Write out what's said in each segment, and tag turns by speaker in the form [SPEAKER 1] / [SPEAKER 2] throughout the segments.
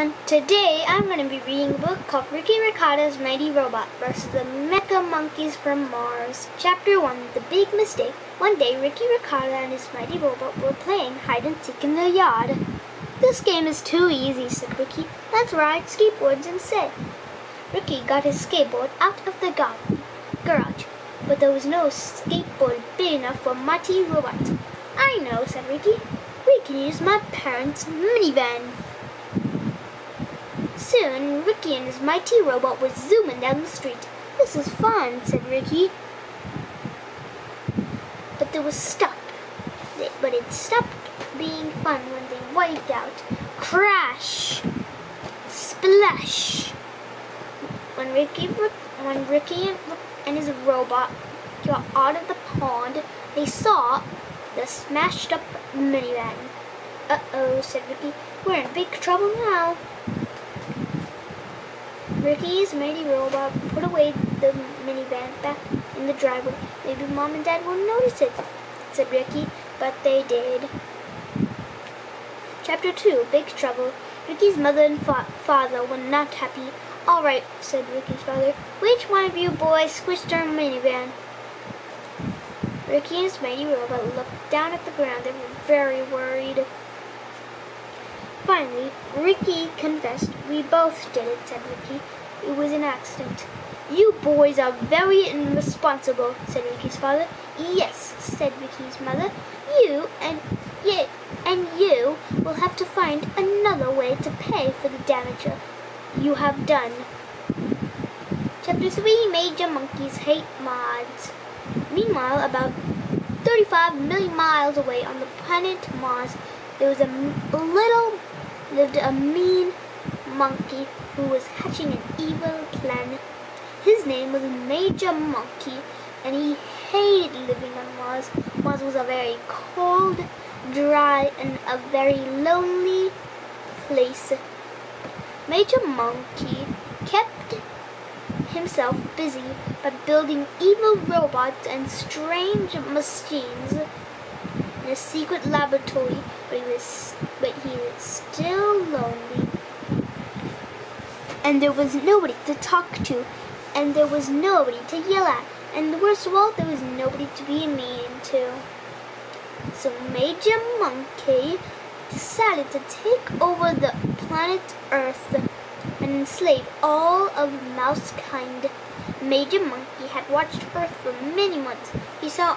[SPEAKER 1] everyone! Today I'm going to be reading a book called Ricotta's Mighty Robot vs. the Mecha Monkeys from Mars. Chapter 1, The Big Mistake. One day, Ricotta and his mighty robot were playing hide and seek in the yard. "This game is too easy," said Ricky. "Let's ride skateboards instead." Ricky got his skateboard out of the garage, but there was no skateboard big enough for Mighty Robot. "I know," said Ricky. "We can use my parents' minivan." Soon, Ricky and his mighty robot were zooming down the street. "This is fun," said Ricky. But it stopped being fun when they wiped out. Crash! Splash! When Ricky and his robot got out of the pond, they saw the smashed up minivan. "Uh-oh," said Ricky. "We're in big trouble now." Ricky's mighty robot put away the minivan back in the driveway. "Maybe Mom and Dad won't notice it," said Ricky, but they did. Chapter 2, Big Trouble. Ricky's mother and father were not happy. "All right," said Ricky's father. "Which one of you boys squished our minivan?" Ricky and his mighty robot looked down at the ground and were very worried. Finally, Ricky confessed. "We both did it," said Ricky. "It was an accident." "You boys are very irresponsible," said Ricky's father. "Yes," said Ricky's mother. You will have to find another way to pay for the damage you have done." Chapter 3, Major Monkeys Hate Mods. Meanwhile, about 35 million miles away on the planet Mars, there was lived a mean monkey who was hatching an evil plan. His name was Major Monkey, and he hated living on Mars. Mars was a very cold, dry, and a very lonely place. Major Monkey kept himself busy by building evil robots and strange machines in a secret laboratory, but he was still lonely. And there was nobody to talk to, and there was nobody to yell at, and worst of all, there was nobody to be mean to. So Major Monkey decided to take over the planet Earth and enslave all of mousekind. Major Monkey had watched Earth for many months. He saw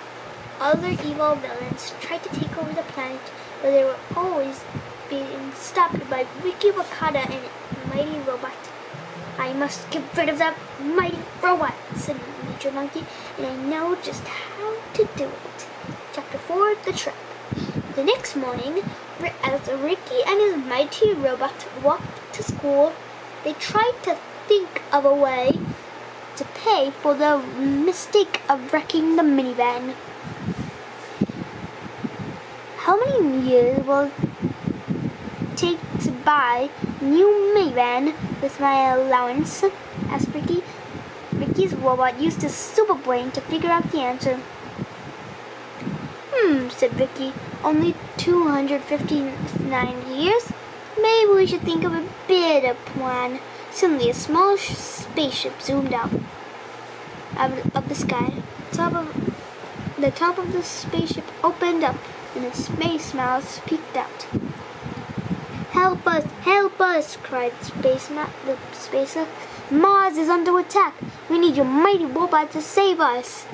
[SPEAKER 1] other evil villains try to take over the planet, but they were always being stopped by Ricotta and Mighty Robot. "I must get rid of that mighty robot," said Major Monkey, "and I know just how to do it." Chapter 4, The Trap. The next morning, as Ricky and his mighty robot walked to school, they tried to think of a way to pay for the mistake of wrecking the minivan. "How many years will it take to buy a new minivan with my allowance?" asked Ricky. Ricky's robot used his super brain to figure out the answer. Said Ricky. "Only 259 years? Maybe we should think of a better plan." Suddenly, a small spaceship zoomed out of the sky. The top of the spaceship opened up, and a space mouse peeked out. "Help us! Help us!" cried the spacer. "Mars is under attack! We need your mighty robot to save us!"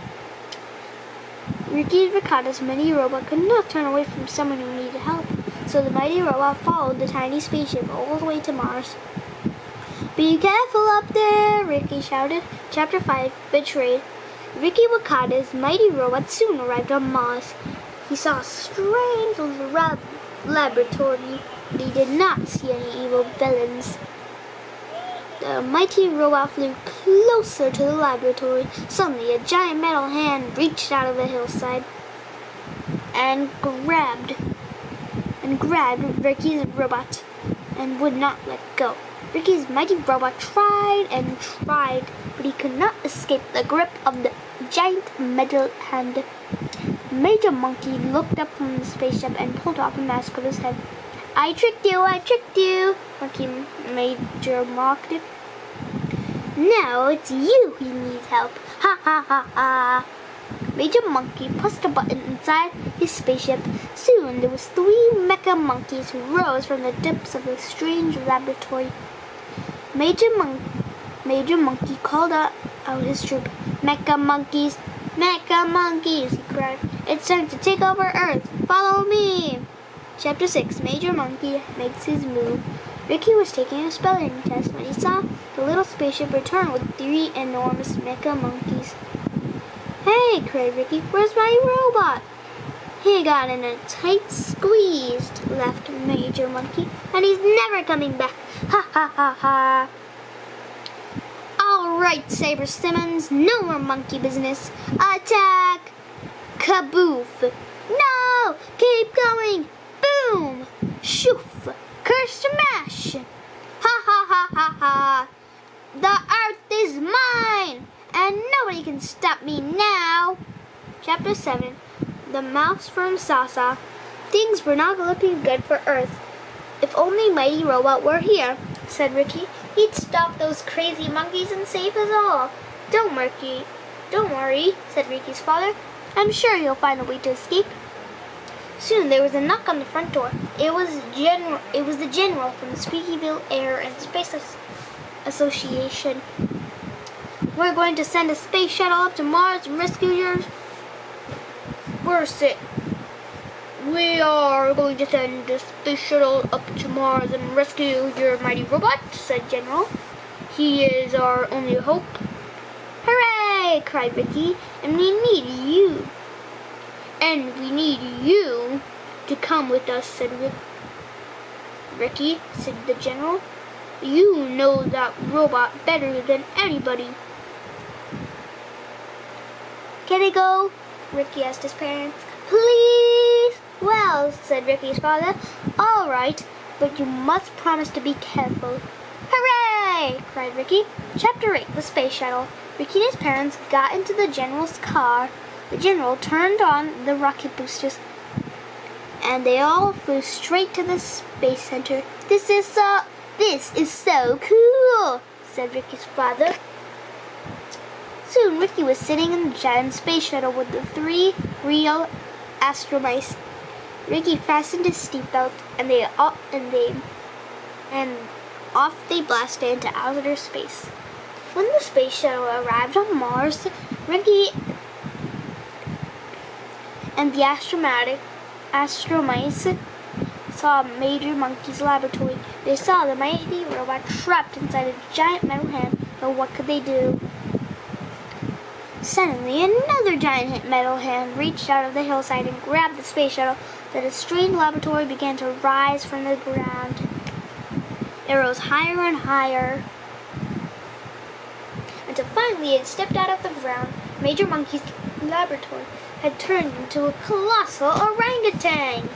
[SPEAKER 1] Ricotta's mighty robot could not turn away from someone who needed help, so the mighty robot followed the tiny spaceship all the way to Mars. "Be careful up there!" Ricky shouted. Chapter 5, Betrayed. Ricotta's mighty robot soon arrived on Mars. He saw a strange laboratory, but he did not see any evil villains. The mighty robot flew closer to the laboratory. Suddenly, a giant metal hand reached out of the hillside and grabbed Ricky's robot and would not let go. Ricky's mighty robot tried and tried, but he could not escape the grip of the giant metal hand. Major Monkey looked up from the spaceship and pulled off a mask of his head. I tricked you, Monkey Major mocked. Now it's you who needs help. Ha ha ha ha. Major Monkey pressed a button inside his spaceship. Soon there was 3 mecha monkeys who rose from the depths of the strange laboratory. Major Monkey called out his troop. Mecha monkeys, he cried. It's time to take over Earth. Follow me. Chapter 6. Major Monkey makes his move. Ricky was taking a spelling test when he saw the little spaceship return with 3 enormous mecha monkeys. Hey, cried Ricky, where's my robot? He got in a tight squeeze, laughed Major Monkey, and he's never coming back. Ha ha ha ha. All right, Saber Simmons, no more monkey business. Attack! Kaboof! No! Keep going! Boom! Shoof! Curse smash! Ha ha ha ha ha! The Earth is mine! And nobody can stop me now! Chapter 7. The Mouse from Sasa. Things were not looking good for Earth. If only Mighty Robot were here, said Ricky. He'd stop those crazy monkeys and save us all. Don't worry, said Ricky's father. I'm sure he'll find a way to escape. Soon there was a knock on the front door. It was the general from the Squeakyville Air and Space Association. We're going to send a space shuttle up to Mars and rescue yours. We are going to send a space shuttle up to Mars and rescue your mighty robot, said General. He is our only hope. Hooray! Cried Ricky. And we need you. To come with us, said Ricky, said the General. You know that robot better than anybody. Can I go? Ricky asked his parents. Please? Well, said Ricky's father, all right, but you must promise to be careful. Hooray! Cried Ricky. Chapter 8. The Space Shuttle. Ricky and his parents got into the General's car. The General turned on the rocket boosters, and they all flew straight to the Space Center. This is so cool, said Ricky's father. Soon Ricky was sitting in the giant space shuttle with the 3 real astromice. Ricky fastened his seatbelt, and off they blasted into outer space. When the space shuttle arrived on Mars, Ricky and the astromice saw Major Monkey's laboratory. They saw the mighty robot trapped inside a giant metal hand, but what could they do? Suddenly, another giant metal hand reached out of the hillside and grabbed the space shuttle. The strange laboratory began to rise from the ground. It rose higher and higher, until finally it stepped out of the ground. Major Monkey's laboratory had turned into a colossal orangutan.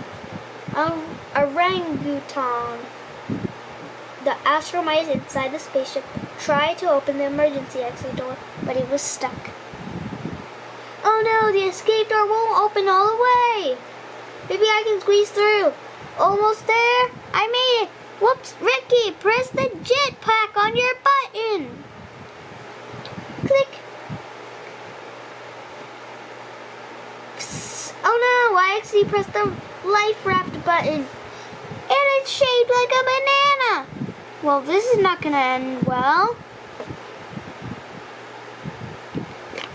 [SPEAKER 1] The astromice inside the spaceship tried to open the emergency exit door, but it was stuck. Oh no, the escape door won't open all the way. Maybe I can squeeze through. Almost there. I made it. Whoops, Ricky, press the jetpack on your button. Click. Psst. Oh no, I actually pressed the life raft button. And it's shaped like a banana. Well, this is not going to end well.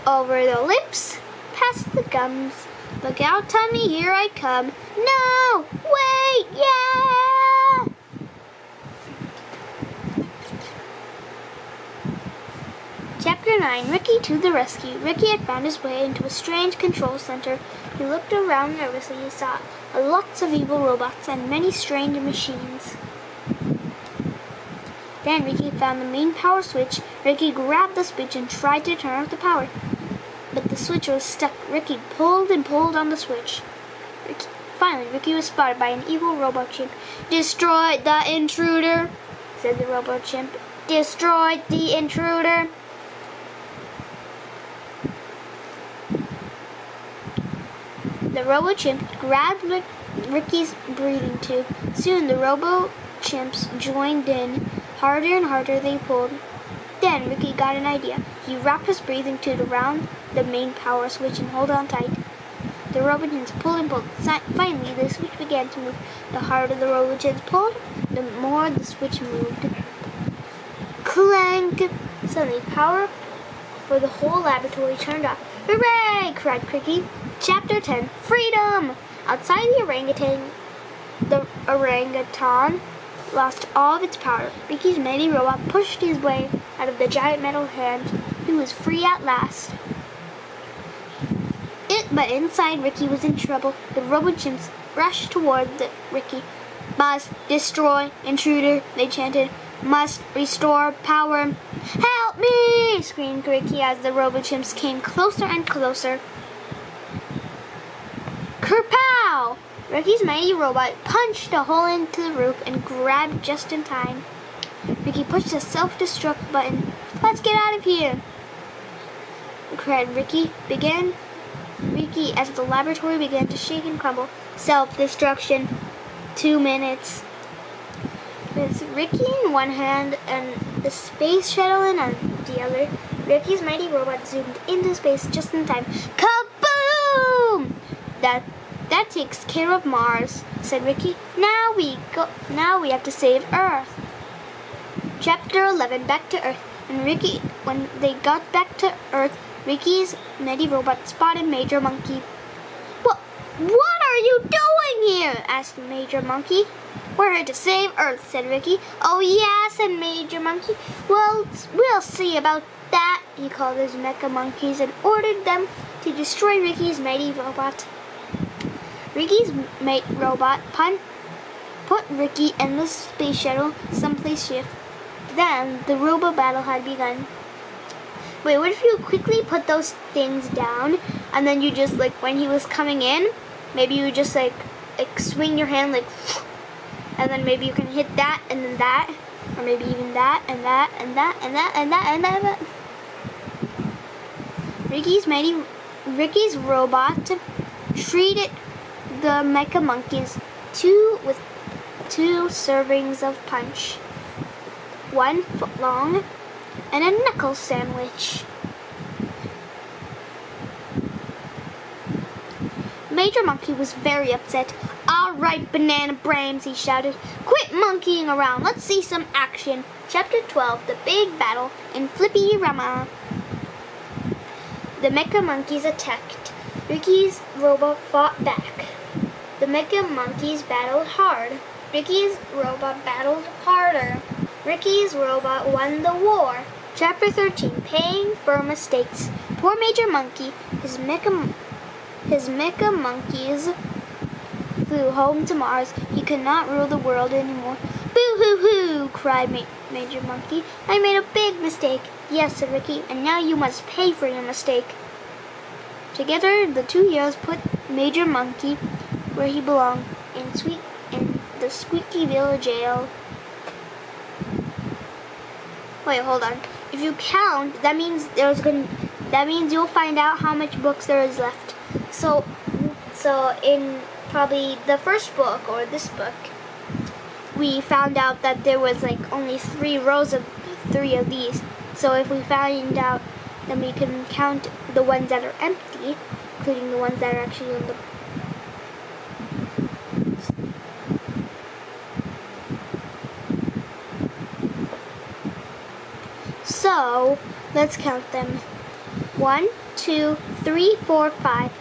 [SPEAKER 1] Over the lips, past the gums. Look out, Tommy, here I come. No! Wait! Yeah! Chapter 9. Ricky to the rescue. Ricky had found his way into a strange control center. He looked around nervously. He saw lots of evil robots and many strange machines. Then Ricky found the main power switch. Ricky grabbed the switch and tried to turn off the power, but the switch was stuck. Ricky pulled and pulled on the switch. Finally, Ricky was spotted by an evil robot chimp. Destroy the intruder, said the robot chimp. Destroy the intruder. The robot chimp grabbed Ricky's breathing tube. Soon the robo-chimps joined in. Harder and harder they pulled. Then Ricky got an idea. He wrapped his breathing tube around the main power switch and held on tight. The robo-chimps pulled and pulled. Finally, the switch began to move. The harder the robo-chimps pulled, the more the switch moved. Clank! Suddenly, power for the whole laboratory turned off. Hooray! Cried Cricky. Chapter 10, Freedom! Outside the orangutan lost all of its power. Ricky's mighty robot pushed his way out of the giant metal hand. He was free at last. But inside, Ricky was in trouble. The robo-chimps rushed toward Ricky. Must destroy intruder, they chanted. Must restore power. Help me! Screamed Ricky as the robo-chimps came closer and closer. Kerpow! Ricky's mighty robot punched a hole into the roof and grabbed just in time. Ricky pushed the self-destruct button. Let's get out of here! Cried Ricky as the laboratory began to shake and crumble. Self-destruction. 2 minutes. With Ricky in one hand and the space shuttle in the other, Ricky's mighty robot zoomed into space just in time. Kaboom! That takes care of Mars, said Ricky. Now we have to save Earth. Chapter 11, Back to Earth. When they got back to Earth, Ricky's mighty robot spotted Major Monkey. What are you doing here? Asked Major Monkey. We're here to save Earth, said Ricky. Oh yeah, said Major Monkey. Well, we'll see about that. He called his mecha monkeys and ordered them to destroy Ricky's mighty robot. Ricky's robot put Ricky and the space shuttle someplace safe. Then the robo battle had begun. Wait, what if you quickly put those things down and then you just, like, when he was coming in, maybe you just like swing your hand like, and then maybe you can hit that and then that, or maybe even that and that and that and that and that and that. And that. Ricky's robot treated the mecha monkeys with 2 servings of punch, 1 foot long, and a knuckle sandwich. Major Monkey was very upset. All right, banana brains, he shouted. Quit monkeying around. Let's see some action. Chapter 12, The Big Battle in Flippy Rama. The mecha monkeys attacked. Ricky's robot fought back. The mecha monkeys battled hard. Ricky's robot battled harder. Ricky's robot won the war. Chapter 13, Paying for Mistakes. Poor Major Monkey. His mecha monkeys flew home to Mars. He could not rule the world anymore. Boo-hoo-hoo, cried Major Monkey. I made a big mistake. Yes, said Ricky, and now you must pay for your mistake. Together, the 2 heroes put Major Monkey where he belonged, in the Squeakyville jail. Wait, hold on. If you count, that means you'll find out how much books there is left. So in probably the first book or this book, we found out that there was like only 3 rows of 3 of these. So if we find out, then we can count the ones that are empty, including the ones that are actually on the. So let's count them. 1, 2, 3, 4, 5.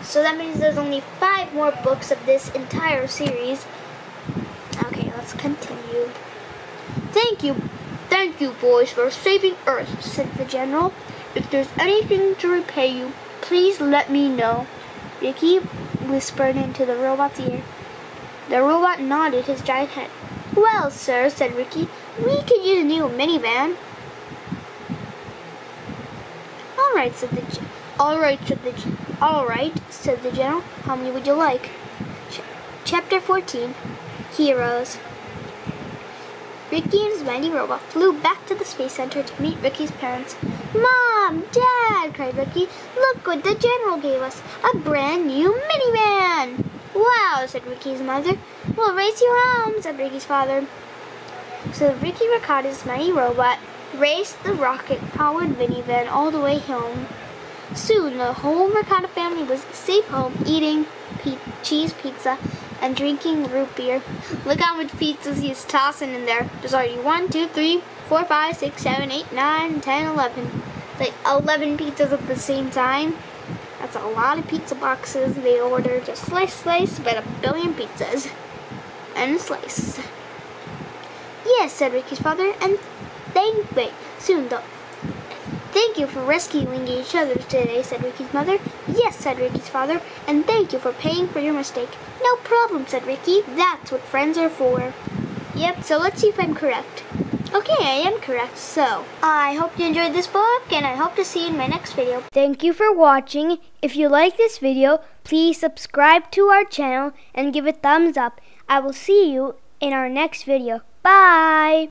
[SPEAKER 1] So that means there's only 5 more books of this entire series. Okay, let's continue. Thank you, boys, for saving Earth, said the general. If there's anything to repay you, please let me know. Ricky whispered into the robot's ear. The robot nodded his giant head. Well, sir, said Ricky, we could use a new minivan. All right, said the general. How many would you like? Chapter 14, Heroes. Ricky and his mighty robot flew back to the space center to meet Ricky's parents. Mom! Dad! Cried Ricky. Look what the general gave us! A brand new minivan! Wow, said Ricky's mother. We'll race you home, said Ricky's father. So Ricky Ricotta's mighty robot raced the rocket-powered minivan all the way home. Soon, the whole Ricotta family was safe home, eating cheese pizza and drinking root beer. Look how much pizzas he's tossing in there. There's already 1, 2, 3, 4, 5, 6, 7, 8, 9, 10, 11. Like 11 pizzas at the same time. That's a lot of pizza boxes they ordered. Just slice, but a billion pizzas. And a slice. Yes, said Ricky's father, and soon though. Thank you for rescuing each other today, said Ricky's mother. Yes, said Ricky's father, and thank you for paying for your mistake. No problem, said Ricky. That's what friends are for. Yep, so let's see if I'm correct. Okay, I am correct. So, I hope you enjoyed this book, and I hope to see you in my next video. Thank you for watching. If you like this video, please subscribe to our channel and give a thumbs up. I will see you in our next video. Bye!